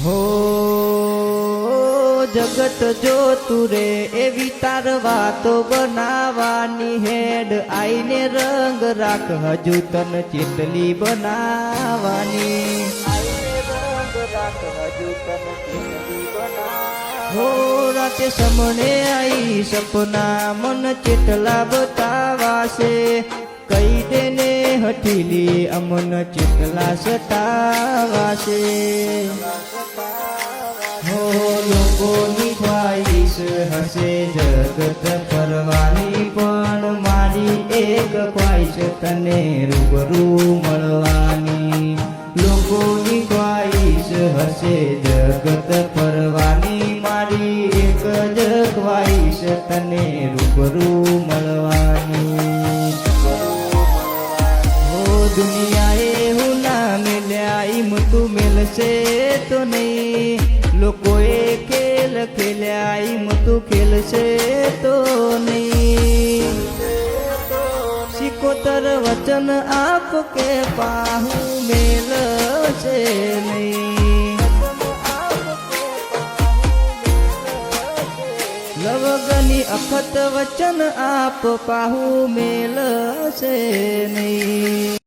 હો જગત જોતું રે એવી તાર વાતો બનાવાની હેડ આઈને રંગ રાખ હજુ તન ચેટલી બનાવાની હો રાતે સમણે આઈ સપના મન ચેટલા બતાવાશે કઈ દેને હઠીલી અમન ચેટલા સતાવાશે હો લોકોની ખ્વાઈશ હશે જગત ફરવાની પણ મારી એક ખ્વાઈશ તને રૂબરૂ મળવાની લોકોની ખ્વાઈશ હશે જગત ફરવાની મારી એક જ ખ્વાઈશ તને રૂબરૂ મળવાની હો દુનિયાએ હું ના મેલ્યા ઈમ તું મેલશે તો નહીં લોકોએ ખેલ ખેલ્યા ઈમ તું ખેલશે તો નહીં સિકોતર વચન આપ કે પાહું મેલશે નહીં લવગની અખત વચન આપ પાહું મેલશે નહીં।